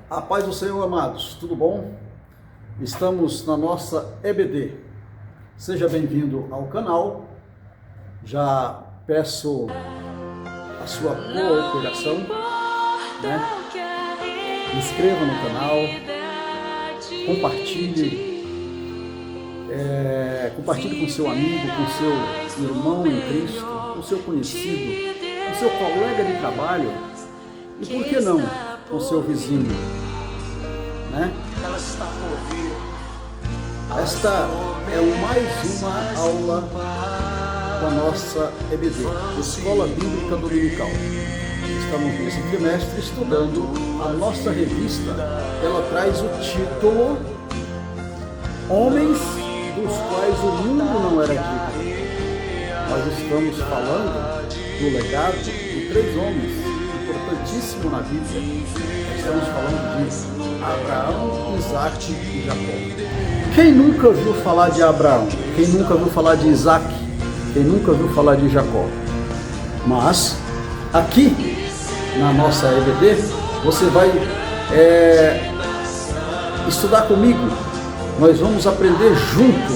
A paz do Senhor, amados, tudo bom? Estamos na nossa EBD. Seja bem-vindo ao canal. Já peço a sua cooperação, né? Inscreva no canal, compartilhe com seu amigo, com seu irmão em Cristo, com seu conhecido, com seu colega de trabalho e, por que não, com seu vizinho, né? Esta é mais uma aula da nossa EBD, Escola Bíblica Dominical. Estamos nesse trimestre estudando a nossa revista. Ela traz o título Homens dos quais o mundo não era digno. Nós estamos falando do legado de 3 homens importantíssimo na Bíblia. Estamos falando de Abraão, Isaac e Jacó. Quem nunca ouviu falar de Abraão? Quem nunca ouviu falar de Isaac? Quem nunca ouviu falar de Jacó? Mas aqui na nossa EBD você vai estudar comigo. Nós vamos aprender junto,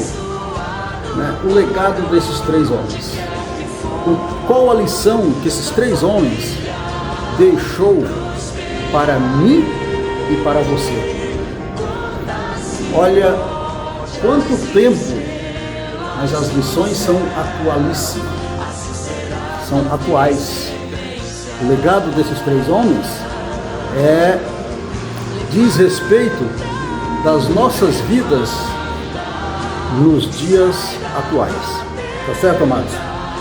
né, o legado desses 3 homens. Qual a lição que esses 3 homens deixou para mim e para você? Olha quanto tempo, mas as lições são atualíssimas, são atuais. O legado desses 3 homens diz respeito das nossas vidas nos dias atuais. Tá certo, amados?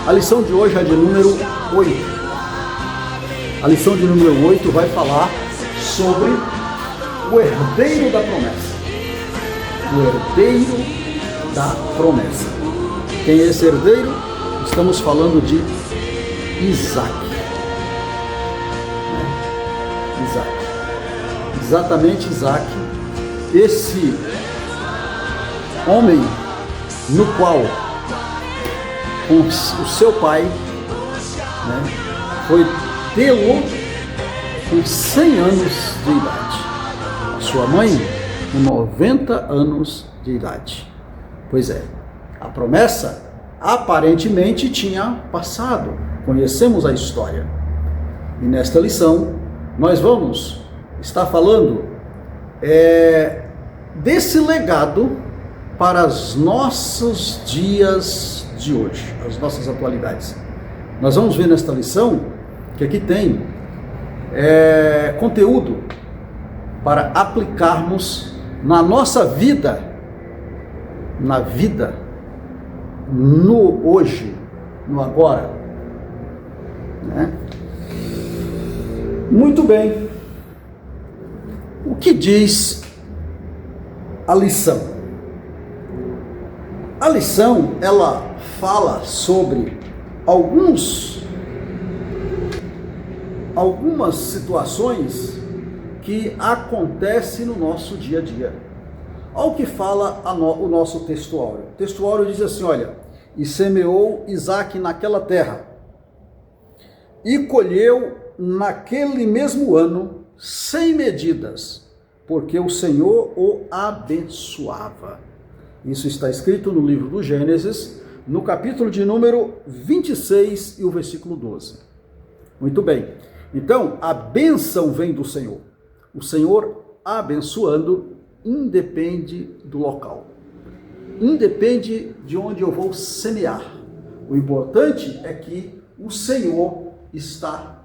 A lição de hoje é de número 8. A lição de número 8 vai falar sobre o herdeiro da promessa. O herdeiro da promessa. Quem é esse herdeiro? Estamos falando de Isaac. Isaac. Exatamente Isaac. Esse homem no qual o seu pai, né, foi tê-lo com 100 anos de idade. A sua mãe com 90 anos de idade. Pois é, a promessa aparentemente tinha passado. Conhecemos a história. E nesta lição nós vamos estar falando desse legado para os nossos dias de hoje, as nossas atualidades. Nós vamos ver nesta lição que aqui tem conteúdo para aplicarmos na nossa vida, no hoje, no agora, né? Muito bem. O que diz a lição? A lição, ela fala sobre algumas situações que acontecem no nosso dia a dia. Olha o que fala o nosso textuário. O textuário diz assim, olha: e semeou Isaac naquela terra, e colheu naquele mesmo ano 100 medidas, porque o Senhor o abençoava. Isso está escrito no livro do Gênesis, no capítulo de número 26 e o versículo 12. Muito bem. Então, a bênção vem do Senhor. O Senhor abençoando independe do local. Independe de onde eu vou semear. O importante é que o Senhor está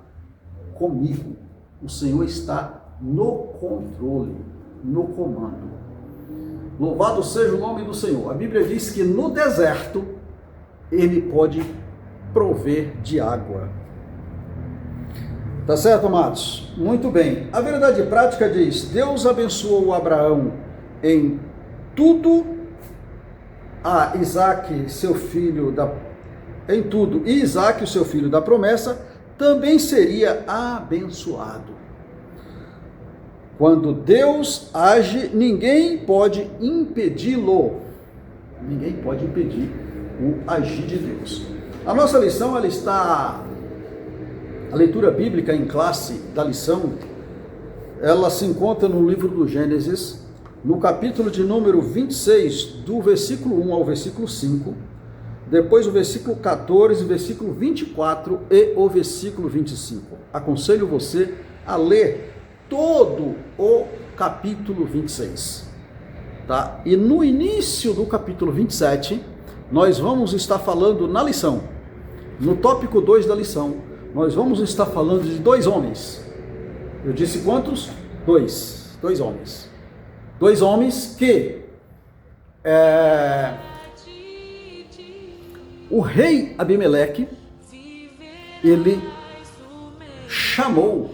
comigo. O Senhor está no controle, no comando. Louvado seja o nome do Senhor. A Bíblia diz que no deserto Ele pode prover de água. Tá certo, amados? Muito bem. A verdade prática diz: Deus abençoou Abraão em tudo, a Isaac, seu filho em tudo, e Isaac, o seu filho da promessa, também seria abençoado. Quando Deus age, ninguém pode impedi-lo. Ninguém pode impedir o agir de Deus. A nossa lição, ela está... A leitura bíblica em classe da lição ela se encontra no livro do Gênesis, no capítulo de número 26, do versículo 1 ao versículo 5, depois o versículo 14, o versículo 24 e o versículo 25. Aconselho você a ler todo o capítulo 26. Tá? E no início do capítulo 27, nós vamos estar falando na lição, no tópico 2 da lição, nós vamos estar falando de dois homens. Eu disse quantos? Dois homens. Dois homens que o rei Abimeleque, ele chamou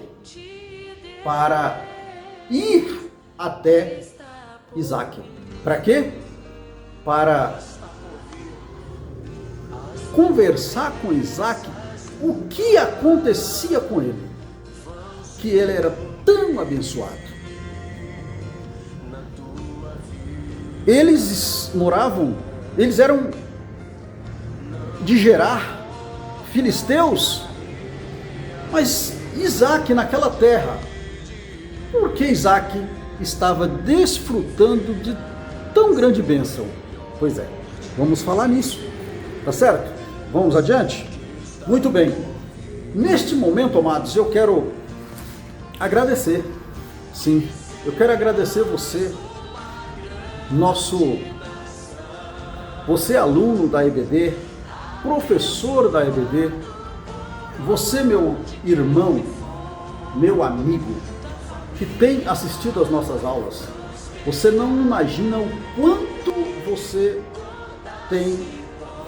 para ir até Isaac. Para quê? Para conversar com Isaac o que acontecia com ele, que ele era tão abençoado. Eles eram de Gerar, filisteus, mas Isaac naquela terra, por que Isaac estava desfrutando de tão grande bênção? Pois é, vamos falar nisso, tá certo? Vamos adiante? Muito bem, neste momento, amados, eu quero agradecer, sim, eu quero agradecer você, você aluno da EBD, professor da EBD, você meu irmão, meu amigo, que tem assistido às nossas aulas. Você não imagina o quanto você tem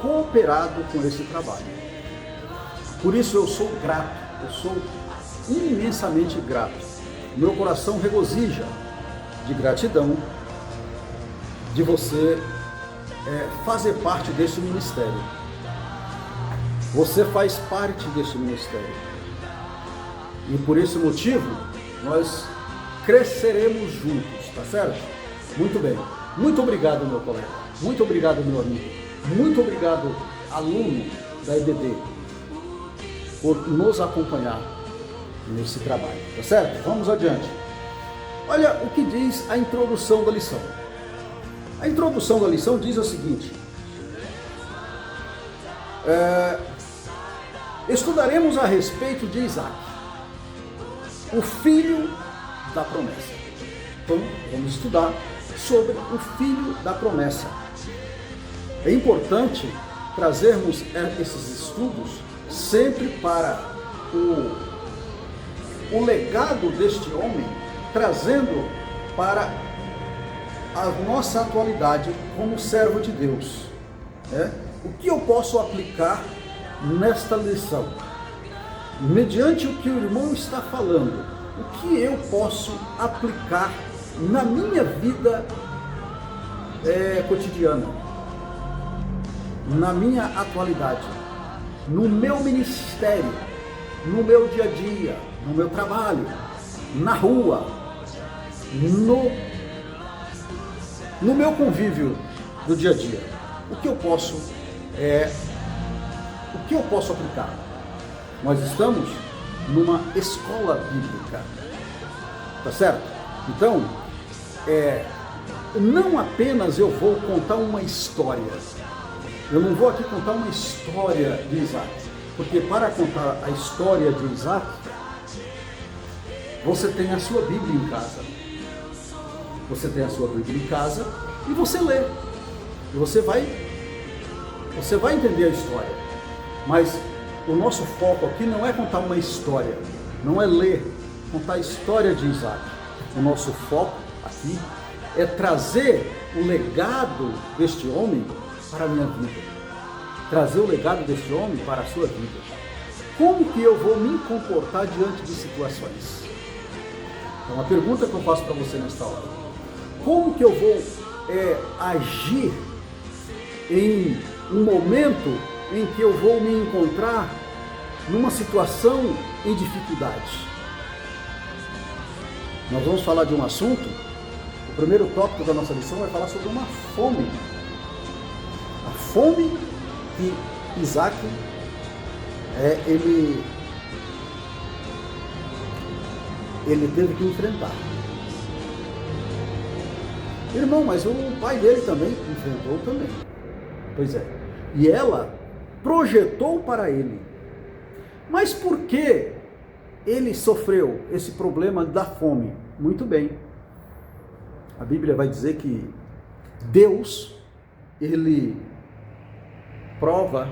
cooperado com esse trabalho. Por isso eu sou grato, eu sou imensamente grato. Meu coração regozija de gratidão de você fazer parte desse ministério. Você faz parte desse ministério. E por esse motivo, nós cresceremos juntos, tá certo? Muito bem. Muito obrigado, meu colega. Muito obrigado, meu amigo. Muito obrigado, aluno da EBD, por nos acompanhar nesse trabalho, tá certo? Vamos adiante. Olha o que diz a introdução da lição. A introdução da lição diz o seguinte: estudaremos a respeito de Isaac, o filho da promessa. Então, vamos estudar sobre o filho da promessa. É importante trazermos esses estudos sempre para o legado deste homem, trazendo para a nossa atualidade como servo de Deus. O que eu posso aplicar nesta lição? Mediante o que o irmão está falando, o que eu posso aplicar na minha vida cotidiana, na minha atualidade, no meu ministério, no meu dia a dia, no meu trabalho, na rua, no meu convívio do dia a dia. O que eu posso aplicar? Nós estamos numa escola bíblica, tá certo? Então, não apenas eu vou contar uma história, eu não vou aqui contar uma história de Isaac, porque para contar a história de Isaac, você tem a sua Bíblia em casa. Você tem a sua Bíblia em casa e você lê. E você vai entender a história. Mas o nosso foco aqui não é contar uma história, não é contar a história de Isaac. O nosso foco aqui é trazer o legado deste homem para a minha vida. Trazer o legado deste homem para a sua vida. Como que eu vou me comportar diante de situações? É uma pergunta que eu faço para você nesta hora. Como que eu vou agir em um momento em que eu vou me encontrar numa situação em dificuldade? Nós vamos falar de um assunto. O primeiro tópico da nossa lição vai falar sobre uma fome. A fome que Isaac, ele teve que enfrentar. Irmão, mas o pai dele também enfrentou também. Pois é. E ela projetou para ele. Mas por que ele sofreu esse problema da fome? Muito bem. A Bíblia vai dizer que Deus, ele prova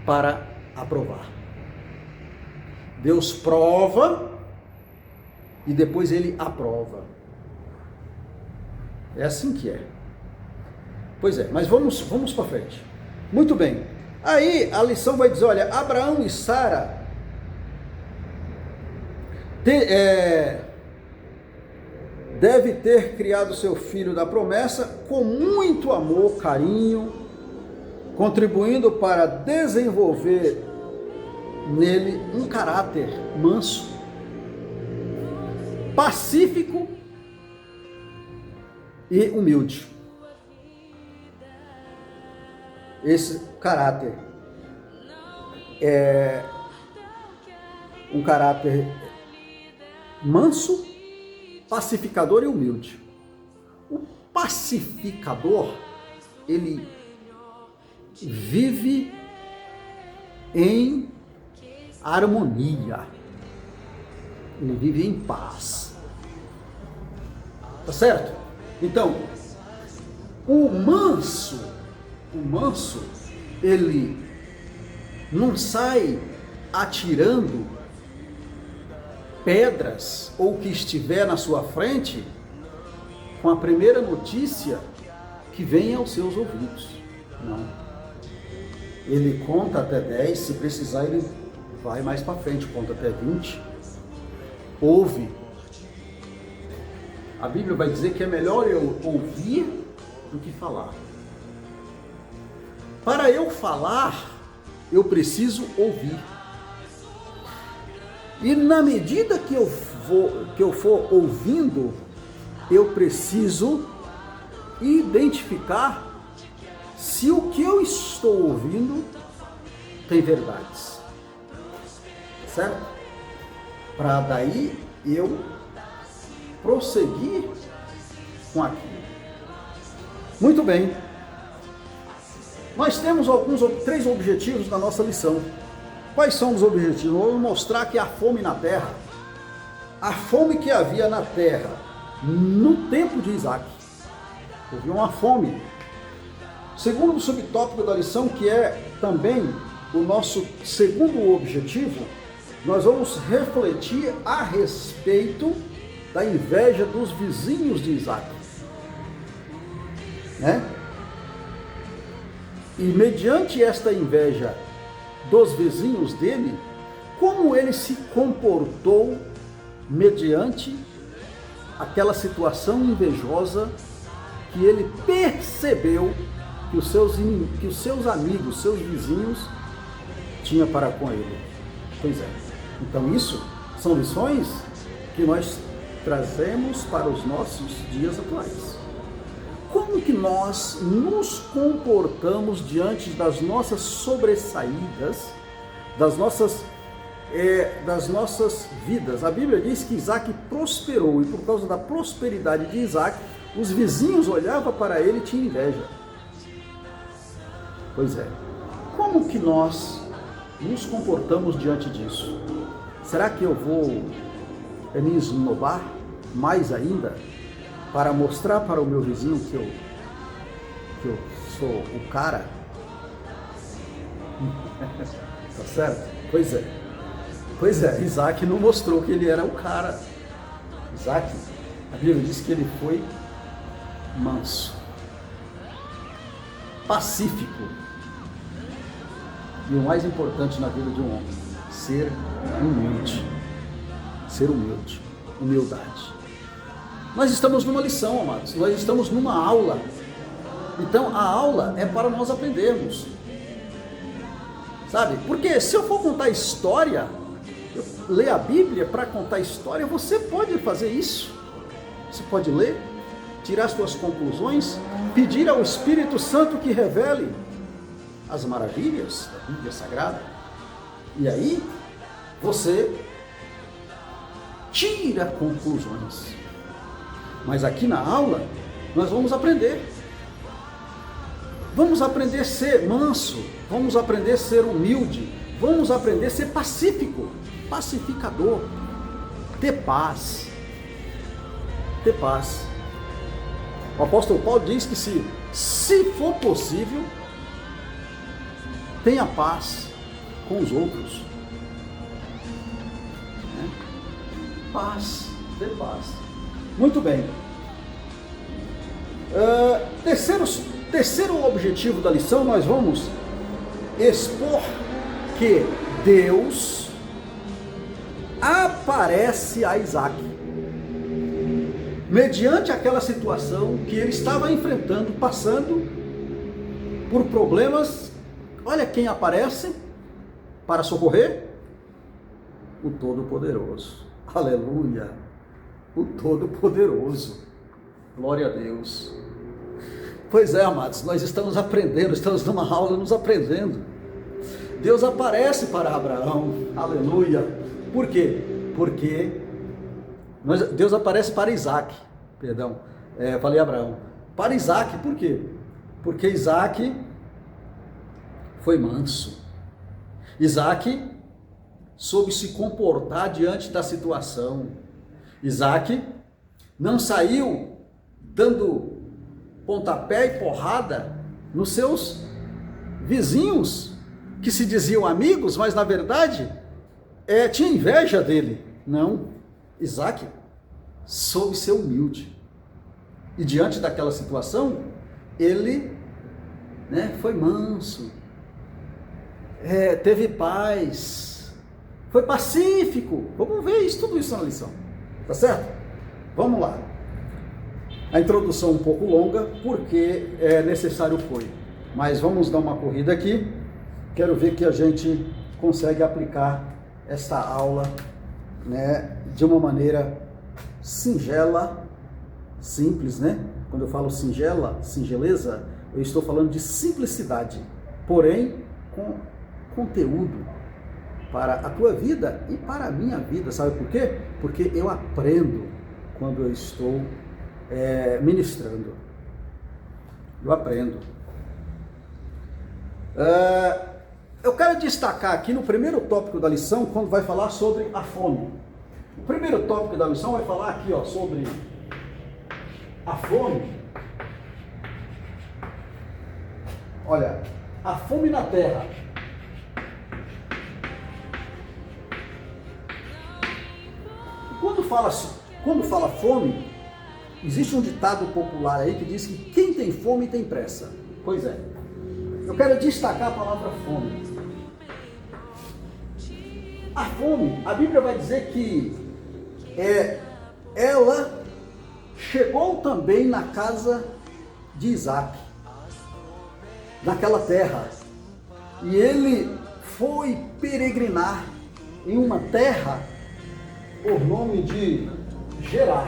para aprovar. Deus prova e depois ele aprova. É assim que é. Pois é, mas vamos para frente. Muito bem. Aí a lição vai dizer, olha, Abraão e Sara deve ter criado seu filho da promessa com muito amor, carinho, contribuindo para desenvolver nele um caráter manso, pacífico e humilde. Esse caráter é um caráter manso, pacificador e humilde. O pacificador, ele vive em harmonia. Ele vive em paz. Tá certo? Então, o manso, ele não sai atirando pedras ou que estiver na sua frente com a primeira notícia que vem aos seus ouvidos. Não. Ele conta até 10, se precisar ele vai mais para frente, conta até 20. Ouve. A Bíblia vai dizer que é melhor eu ouvir do que falar. Para eu falar, eu preciso ouvir. E na medida que eu for ouvindo, eu preciso identificar se o que eu estou ouvindo tem verdades. Certo? Para daí eu prosseguir com aquilo. Muito bem. Nós temos três objetivos na nossa lição. Quais são os objetivos? Vamos mostrar que a fome na terra, a fome que havia na terra no tempo de Isaac, havia uma fome. Segundo o subtópico da lição, que é também o nosso segundo objetivo, nós vamos refletir a respeito da inveja dos vizinhos de Isaac, né? E mediante esta inveja dos vizinhos dele, como ele se comportou mediante aquela situação invejosa que ele percebeu que os seus amigos, seus vizinhos tinham para com ele. Pois é. Então isso são lições que nós trazemos para os nossos dias atuais. Como que nós nos comportamos diante das nossas sobressaídas, das nossas vidas? A Bíblia diz que Isaac prosperou e por causa da prosperidade de Isaac, os vizinhos olhavam para ele e tinham inveja. Pois é. Como que nós nos comportamos diante disso? Será que eu vou me esnobar mais ainda para mostrar para o meu vizinho que eu sou o cara? Tá certo? Pois é. Pois é, Isaac não mostrou que ele era o cara. Isaac, a Bíblia diz que ele foi manso, pacífico. E o mais importante na vida de um homem, ser humilde. Ser humilde. Humildade. Nós estamos numa lição, amados. Nós estamos numa aula. Então, a aula é para nós aprendermos. Sabe? Porque se eu for contar história, ler a Bíblia para contar história, você pode fazer isso. Você pode ler, tirar suas conclusões, pedir ao Espírito Santo que revele as maravilhas da Bíblia Sagrada. E aí, você tira conclusões. Mas aqui na aula, nós vamos aprender. Vamos aprender a ser manso, vamos aprender a ser humilde, vamos aprender a ser pacífico, pacificador, ter paz. Ter paz. O apóstolo Paulo diz que se for possível, tenha paz com os outros. Paz, ter paz. Muito bem. Terceiro objetivo da lição, nós vamos expor que Deus aparece a Isaac, mediante aquela situação que ele estava enfrentando, passando por problemas. Olha quem aparece para socorrer: o Todo-Poderoso. Aleluia! O Todo-Poderoso. Glória a Deus. Pois é, amados, nós estamos aprendendo, estamos numa aula nos aprendendo. Deus aparece para Abraão. Aleluia! Por quê? Porque Deus aparece para Isaac. Perdão, falei Abraão. Para Isaac, por quê? Porque Isaac foi manso. Isaac soube se comportar diante da situação. Isaac não saiu dando pontapé e porrada nos seus vizinhos, que se diziam amigos, mas na verdade tinha inveja dele. Não, Isaac soube ser humilde. E diante daquela situação, ele foi manso, teve paz, foi pacífico. Vamos ver tudo isso na lição, tá certo? Vamos lá. A introdução um pouco longa, porque é necessário foi. Mas vamos dar uma corrida aqui. Quero ver que a gente consegue aplicar esta aula, de uma maneira singela, simples, Quando eu falo singela, singeleza, eu estou falando de simplicidade, porém com conteúdo para a tua vida e para a minha vida. Sabe por quê? Porque eu aprendo quando eu estou ministrando. Eu aprendo. Eu quero destacar aqui no primeiro tópico da lição, quando vai falar sobre a fome. O primeiro tópico da lição vai falar aqui, sobre a fome. Olha, a fome na terra. Quando fala fome, existe um ditado popular aí que diz que quem tem fome tem pressa. Pois é. Eu quero destacar a palavra fome. A fome, a Bíblia vai dizer que ela chegou também na casa de Isaac, naquela terra. E ele foi peregrinar em uma terra por nome de Gerar.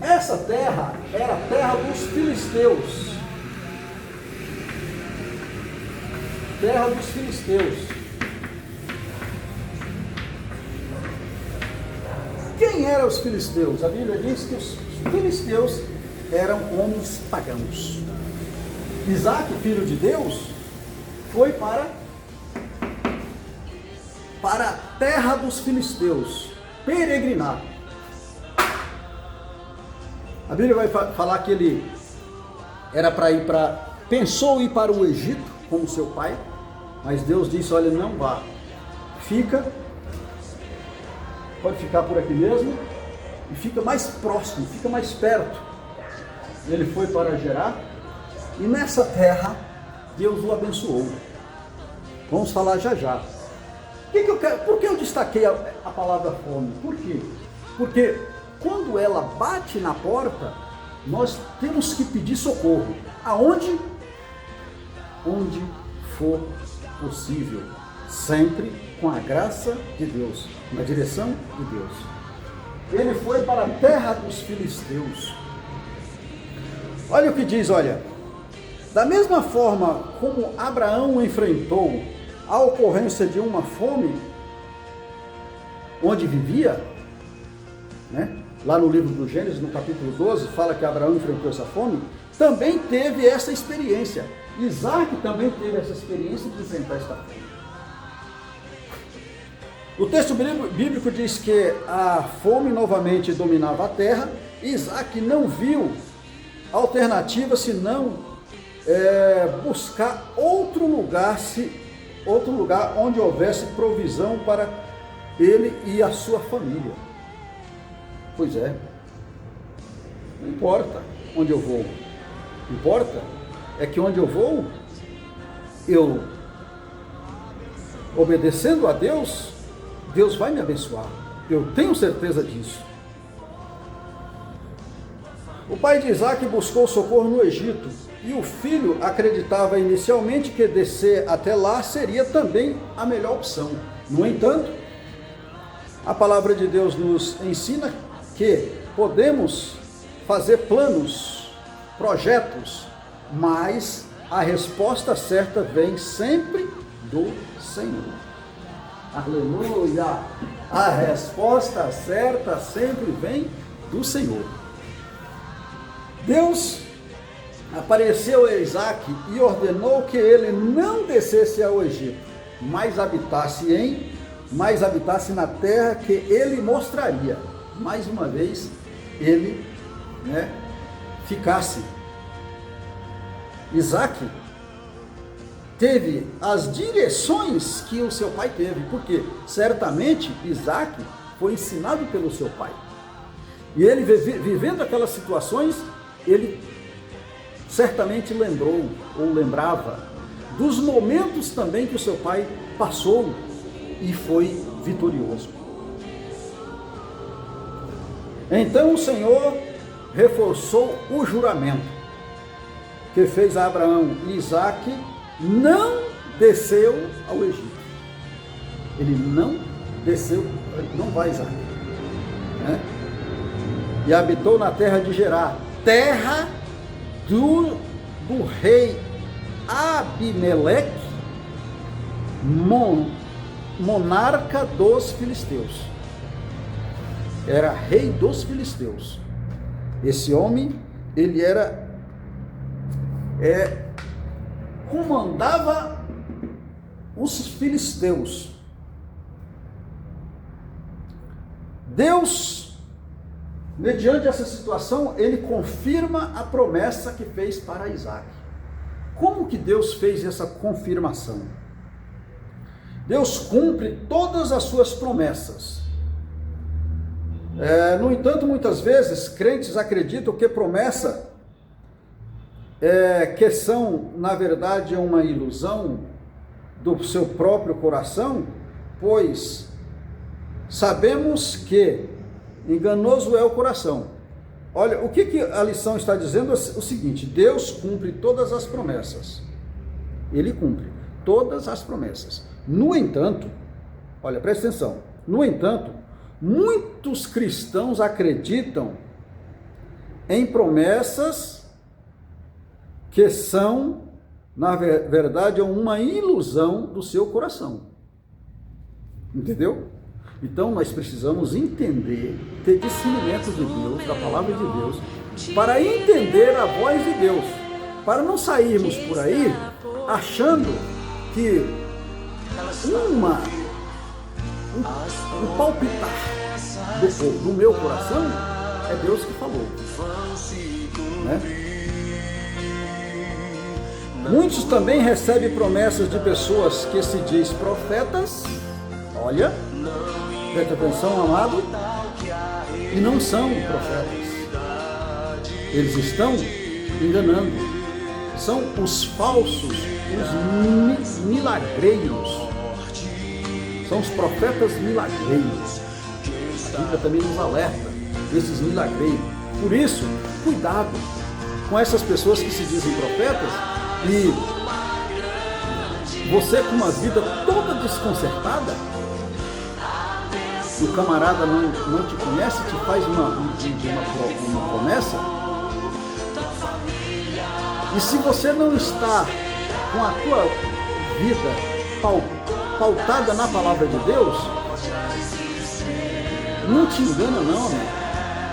Essa terra era a terra dos filisteus. Terra dos filisteus. Quem eram os filisteus? A Bíblia diz que os filisteus eram homens pagãos. Isaac, filho de Deus, foi para a terra dos filisteus peregrinar. A Bíblia vai falar que ele era pensou ir para o Egito, como seu pai, mas Deus disse: olha, não vá, pode ficar por aqui mesmo, e fica mais próximo, fica mais perto. Ele foi para Gerar, e nessa terra, Deus o abençoou. Vamos falar já já. Por que eu destaquei a palavra fome? Por quê? Porque quando ela bate na porta, nós temos que pedir socorro. Aonde? Onde for possível. Sempre com a graça de Deus, na direção de Deus. Ele foi para a terra dos filisteus. Olha o que diz, da mesma forma como Abraão enfrentou a ocorrência de uma fome, onde vivia, né? Lá no livro do Gênesis, no capítulo 12, fala que Abraão enfrentou essa fome, também teve essa experiência. Isaac também teve essa experiência de enfrentar essa fome. O texto bíblico diz que a fome novamente dominava a terra. Isaac não viu alternativa senão buscar outro lugar onde houvesse provisão para ele e a sua família. Pois é, não importa onde eu vou, importa é que onde eu vou, eu obedecendo a Deus, Deus vai me abençoar, eu tenho certeza disso. O pai de Isaac buscou socorro no Egito, e o filho acreditava inicialmente que descer até lá seria também a melhor opção. No entanto, a palavra de Deus nos ensina que podemos fazer planos, projetos, mas a resposta certa vem sempre do Senhor. Aleluia! A resposta certa sempre vem do Senhor. Deus apareceu a Isaac e ordenou que ele não descesse ao Egito, mas habitasse na terra que ele mostraria. Mais uma vez, ele ficasse. Isaac teve as direções que o seu pai teve, porque certamente Isaac foi ensinado pelo seu pai. E ele, vivendo aquelas situações, ele certamente lembrou ou lembrava dos momentos também que o seu pai passou e foi vitorioso. Então o Senhor reforçou o juramento que fez a Abraão e Isaac, não desceu ao Egito. Ele não desceu, não vai Isaac, né? E habitou na terra de Gerar, terra do rei Abimeleque, monarca dos filisteus. Era rei dos filisteus. Esse homem, ele comandava os filisteus. Deus, mediante essa situação, ele confirma a promessa que fez para Isaac. Como que Deus fez essa confirmação? Deus cumpre todas as suas promessas. No entanto, muitas vezes, crentes acreditam que promessa que são, na verdade, uma ilusão do seu próprio coração, pois sabemos que enganoso é o coração. Olha, o que a lição está dizendo é o seguinte: Deus cumpre todas as promessas. Ele cumpre todas as promessas. No entanto, olha, presta atenção, no entanto, muitos cristãos acreditam em promessas que são, na verdade, uma ilusão do seu coração. Entendeu? Então nós precisamos entender, ter discernimento de Deus, da palavra de Deus, para entender a voz de Deus, para não sairmos por aí achando que um palpitar do meu coração é Deus que falou, né? Muitos também recebem promessas de pessoas que se diz profetas, olha, preste atenção, amado, e não são profetas. Eles estão enganando. São os falsos, os milagreiros. São os profetas milagreiros. A Bíblia também nos alerta desses milagreiros. Por isso, cuidado com essas pessoas que se dizem profetas e você com uma vida toda desconcertada, e o camarada não te conhece, te faz uma promessa, e se você não está com a tua vida pautada na palavra de Deus, Não te engana não, amigo.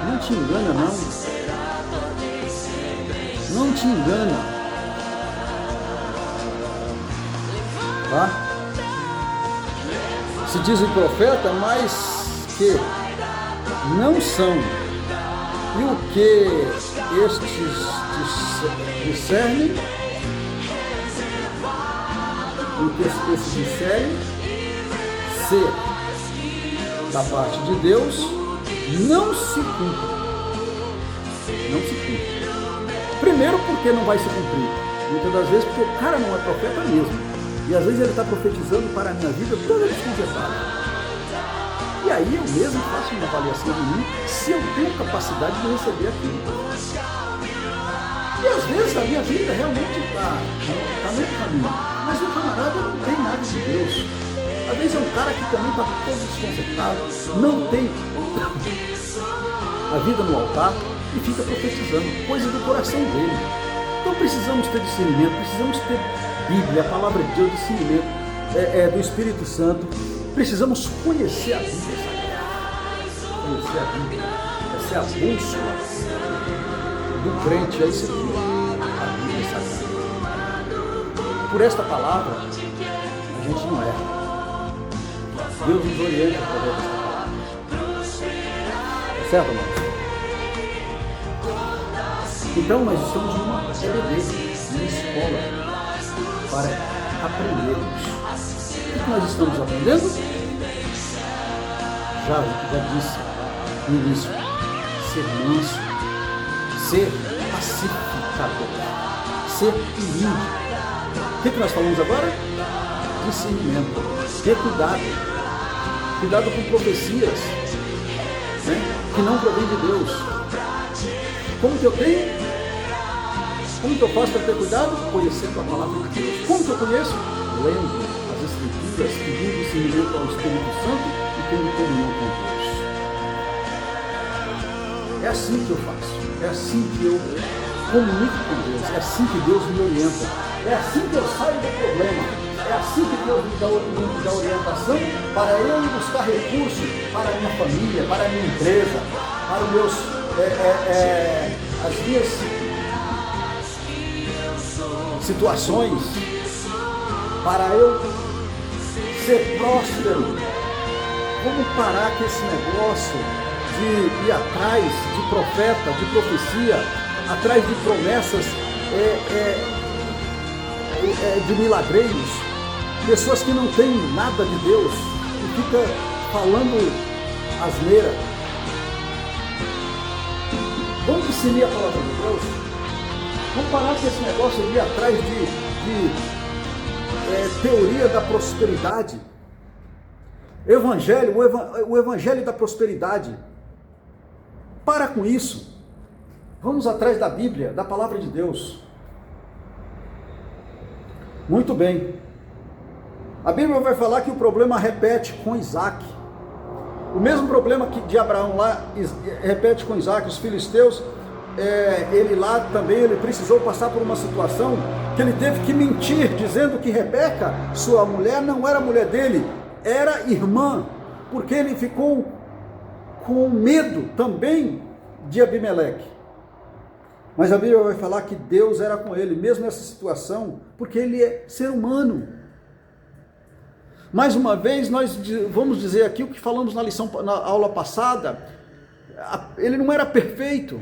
Não te engana não. Não te engana. Tá? Se dizem profeta, mas que não são. E o que estes discernem, o que estes discernem ser da parte de Deus, não se cumpre. Não se cumpre. Primeiro porque não vai se cumprir. Muitas das vezes porque o cara não é profeta mesmo. E às vezes ele está profetizando para a minha vida toda desconcertada. E aí eu mesmo faço uma avaliação de mim se eu tenho capacidade de receber aquilo. E às vezes a minha vida realmente está no caminho. Mas o camarada não tem nada de Deus. Às vezes é um cara que também está todo desconcertado, não tem a vida no altar e fica profetizando, coisa do coração dele. Então precisamos ter discernimento, precisamos ter Bíblia, a palavra de Deus, discernimento do Espírito Santo. Precisamos conhecer a Bíblia Sagrada. Conhecer a Bíblia. Essa é a bússola do crente, é isso aqui, a Bíblia Sagrada. Por esta palavra, a gente não erra. Deus nos orienta através desta palavra. É certo, irmãos? Então, nós estamos numa EBD, numa escola, para aprendermos. O que nós estamos aprendendo? Já disse no início, ser manso, ser pacificador, ser humilde. O que nós falamos agora? Discernimento, ter cuidado. Cuidado com profecias, né, que não provém de Deus. Como que eu tenho? Como que eu faço para ter cuidado? Conhecendo a palavra de Deus. Como que eu conheço? Lendo as Escrituras, pedindo discernimento ao Espírito Santo e tendo comunhão com Deus. É assim que eu faço. É assim que eu comunico com Deus. É assim que Deus me orienta. É assim que eu saio do problema. É assim que Deus me dá orientação para eu ir buscar recursos para a minha família, para a minha empresa, para os meus, as minhas situações, para eu ser próspero. Vamos parar com esse negócio de ir atrás de profeta, de profecia, atrás de promessas de milagreiros. Pessoas que não têm nada de Deus e fica falando asneira. Vamos discernir a palavra de Deus? Vamos parar com esse negócio de ir atrás de teoria da prosperidade. O evangelho da prosperidade. Para com isso. Vamos atrás da Bíblia, da palavra de Deus. Muito bem. A Bíblia vai falar que o problema repete com Isaac. O mesmo problema que de Abraão lá repete com Isaac. Os filisteus, ele lá também ele precisou passar por uma situação que ele teve que mentir, dizendo que Rebeca, sua mulher, não era mulher dele, era irmã, porque ele ficou com medo também de Abimeleque. Mas a Bíblia vai falar que Deus era com ele, mesmo nessa situação, porque ele é ser humano. Mais uma vez, nós vamos dizer aqui o que falamos na aula passada. Ele não era perfeito.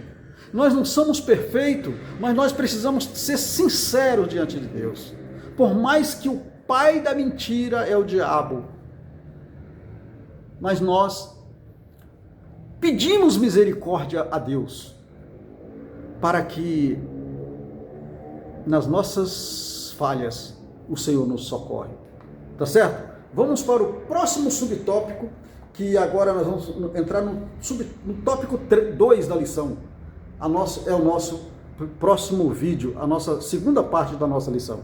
Nós não somos perfeitos, mas nós precisamos ser sinceros diante de Deus. Por mais que o pai da mentira é o diabo, mas nós pedimos misericórdia a Deus, para que nas nossas falhas o Senhor nos socorre. Tá certo? Vamos para o próximo subtópico, que agora nós vamos entrar no tópico 2 da lição. É o nosso próximo vídeo, a nossa segunda parte da nossa lição.